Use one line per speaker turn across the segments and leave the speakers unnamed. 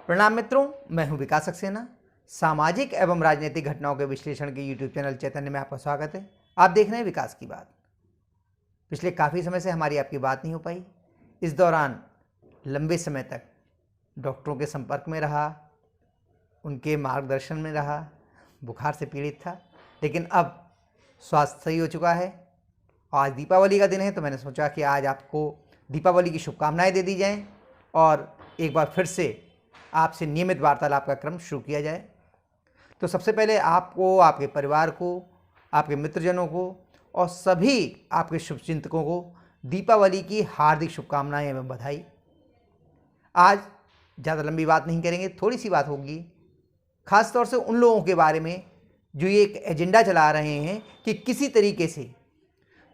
प्रणाम मित्रों, मैं हूं विकास सक्सेना। सामाजिक एवं राजनीतिक घटनाओं के विश्लेषण के यूट्यूब चैनल चैतन्य में आपका स्वागत है। आप देख रहे हैं विकास की बात। पिछले काफ़ी समय से हमारी आपकी बात नहीं हो पाई। इस दौरान लंबे समय तक डॉक्टरों के संपर्क में रहा, उनके मार्गदर्शन में रहा, बुखार से पीड़ित था, लेकिन अब स्वास्थ्य सही हो चुका है। आज दीपावली का दिन है, तो मैंने सोचा कि आज आपको दीपावली की शुभकामनाएं दे दी जाएं और एक बार फिर से आपसे नियमित वार्तालाप का क्रम शुरू किया जाए। तो सबसे पहले आपको, आपके परिवार को, आपके मित्रजनों को और सभी आपके शुभचिंतकों को दीपावली की हार्दिक शुभकामनाएं एवं बधाई। आज ज़्यादा लंबी बात नहीं करेंगे, थोड़ी सी बात होगी, ख़ास तौर से उन लोगों के बारे में जो ये एक एजेंडा चला रहे हैं कि किसी तरीके से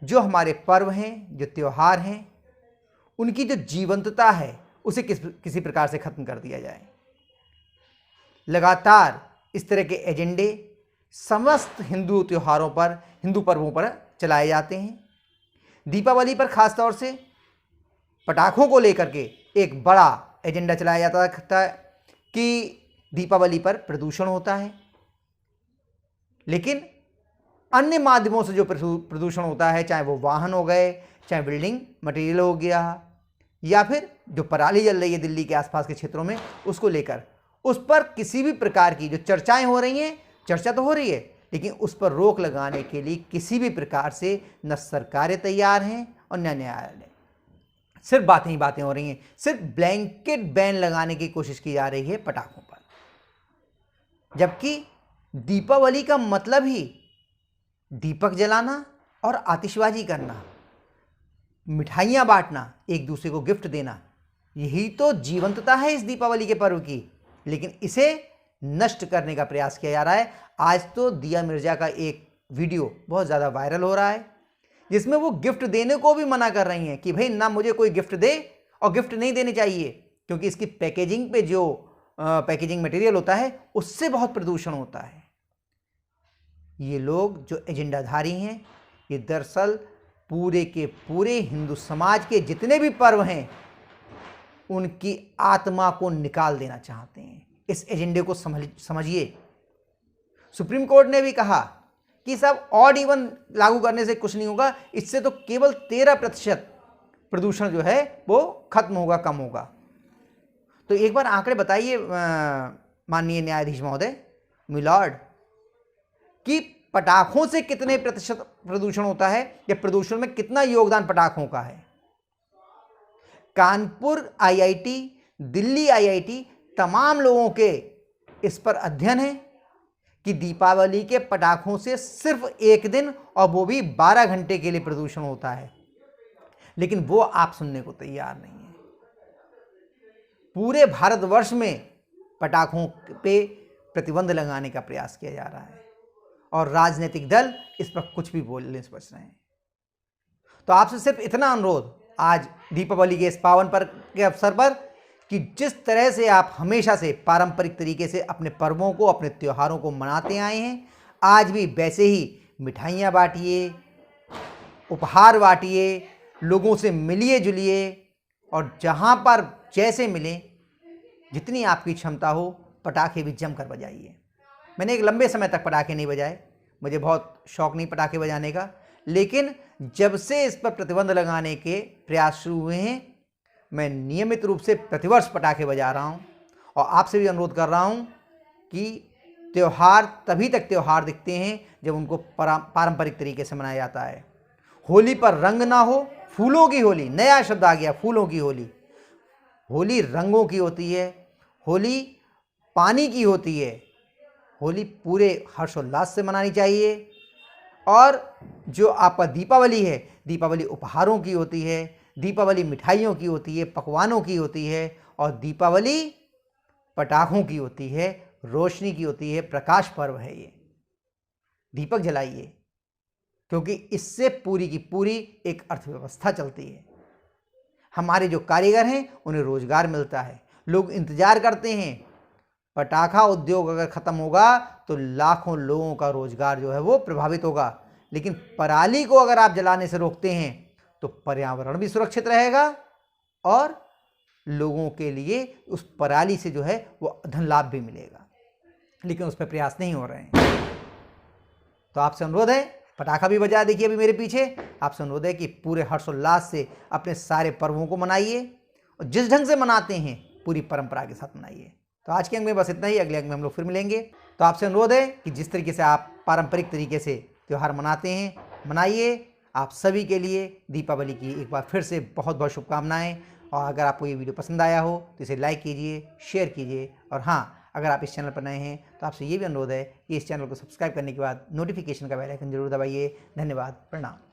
जो हमारे पर्व हैं, जो त्यौहार हैं, उनकी जो जीवंतता है उसे किसी प्रकार से ख़त्म कर दिया जाए। लगातार इस तरह के एजेंडे समस्त हिंदू त्योहारों पर, हिंदू पर्वों पर चलाए जाते हैं। दीपावली पर ख़ास तौर से पटाखों को लेकर के एक बड़ा एजेंडा चलाया जाता है कि दीपावली पर प्रदूषण होता है, लेकिन अन्य माध्यमों से जो प्रदूषण होता है, चाहे वो वाहन हो गए, चाहे बिल्डिंग मटेरियल हो गया, या फिर जो पराली जल रही है दिल्ली के आसपास के क्षेत्रों में, उसको लेकर उस पर किसी भी प्रकार की जो चर्चाएं हो रही हैं, चर्चा तो हो रही है, लेकिन उस पर रोक लगाने के लिए किसी भी प्रकार से न सरकारें तैयार हैं और न न्यायालय। सिर्फ बातें ही बातें हो रही हैं। सिर्फ ब्लैंकेट बैन लगाने की कोशिश की जा रही है पटाखों पर, जबकि दीपावली का मतलब ही दीपक जलाना और आतिशबाजी करना, मिठाइयाँ बांटना, एक दूसरे को गिफ्ट देना, यही तो जीवंतता है इस दीपावली के पर्व की। लेकिन इसे नष्ट करने का प्रयास किया जा रहा है। आज तो दिया मिर्जा का एक वीडियो बहुत ज़्यादा वायरल हो रहा है, जिसमें वो गिफ्ट देने को भी मना कर रही हैं कि भाई ना मुझे कोई गिफ्ट दे, और गिफ्ट नहीं देने चाहिए, क्योंकि इसकी पैकेजिंग पे जो पैकेजिंग मटेरियल होता है उससे बहुत प्रदूषण होता है। ये लोग जो एजेंडाधारी हैं, ये दरअसल पूरे के पूरे हिंदू समाज के जितने भी पर्व हैं उनकी आत्मा को निकाल देना चाहते हैं। इस एजेंडे को समझिए। सुप्रीम कोर्ट ने भी कहा कि सब ऑड इवन लागू करने से कुछ नहीं होगा, इससे तो केवल 13% प्रदूषण जो है वो खत्म होगा, कम होगा। तो एक बार आंकड़े बताइए माननीय न्यायाधीश महोदय, मिलॉर्ड, कि पटाखों से कितने प्रतिशत प्रदूषण होता है, या प्रदूषण में कितना योगदान पटाखों का है। कानपुर आईआईटी, दिल्ली आईआईटी, तमाम लोगों के इस पर अध्ययन है कि दीपावली के पटाखों से सिर्फ एक दिन, और वो भी 12 घंटे के लिए प्रदूषण होता है, लेकिन वो आप सुनने को तैयार नहीं है। पूरे भारतवर्ष में पटाखों पे प्रतिबंध लगाने का प्रयास किया जा रहा है और राजनीतिक दल इस पर कुछ भी बोलने से बच रहे हैं। तो आपसे सिर्फ इतना अनुरोध आज दीपावली के इस पावन पर्व के अवसर पर, कि जिस तरह से आप हमेशा से पारंपरिक तरीके से अपने पर्वों को, अपने त्योहारों को मनाते आए हैं, आज भी वैसे ही मिठाइयाँ बांटिए, उपहार बांटिए, लोगों से मिलिए जुलिए, और जहाँ पर जैसे मिले, जितनी आपकी क्षमता हो, पटाखे भी जमकर बजाइए। मैंने एक लंबे समय तक पटाखे नहीं बजाए, मुझे बहुत शौक़ नहीं पटाखे बजाने का, लेकिन जब से इस पर प्रतिबंध लगाने के प्रयास शुरू हुए हैं, मैं नियमित रूप से प्रतिवर्ष पटाखे बजा रहा हूं। और आपसे भी अनुरोध कर रहा हूं कि त्यौहार तभी तक त्यौहार दिखते हैं जब उनको पारंपरिक तरीके से मनाया जाता है। होली पर रंग ना हो, फूलों की होली, नया शब्द आ गया, फूलों की होली। होली रंगों की होती है, होली पानी की होती है, होली पूरे हर्षोल्लास से मनानी चाहिए। और जो आपका दीपावली है, दीपावली उपहारों की होती है, दीपावली मिठाइयों की होती है, पकवानों की होती है, और दीपावली पटाखों की होती है, रोशनी की होती है, प्रकाश पर्व है ये। दीपक जलाइए, क्योंकि इससे पूरी की पूरी एक अर्थव्यवस्था चलती है। हमारे जो कारीगर हैं उन्हें रोजगार मिलता है, लोग इंतजार करते हैं। पटाखा उद्योग अगर ख़त्म होगा तो लाखों लोगों का रोजगार जो है वो प्रभावित होगा, लेकिन पराली को अगर आप जलाने से रोकते हैं तो पर्यावरण भी सुरक्षित रहेगा और लोगों के लिए उस पराली से जो है वो धन लाभ भी मिलेगा, लेकिन उस पर प्रयास नहीं हो रहे हैं। तो आपसे अनुरोध है, पटाखा भी बजा देखिए अभी मेरे पीछे, आपसे अनुरोध है कि पूरे हर्षोल्लास से अपने सारे पर्वों को मनाइए और जिस ढंग से मनाते हैं पूरी परंपरा के साथ मनाइए। तो आज के अंक में बस इतना ही, अगले अंक में हम लोग फिर मिलेंगे। तो आपसे अनुरोध है कि जिस तरीके से आप पारंपरिक तरीके से त्यौहार मनाते हैं मनाइए। आप सभी के लिए दीपावली की एक बार फिर से बहुत बहुत शुभकामनाएं। और अगर आपको ये वीडियो पसंद आया हो तो इसे लाइक कीजिए, शेयर कीजिए, और हाँ, अगर आप इस चैनल पर नए हैं तो आपसे ये भी अनुरोध है कि इस चैनल को सब्सक्राइब करने के बाद नोटिफिकेशन का बेल आइकन जरूर दबाइए। धन्यवाद, प्रणाम।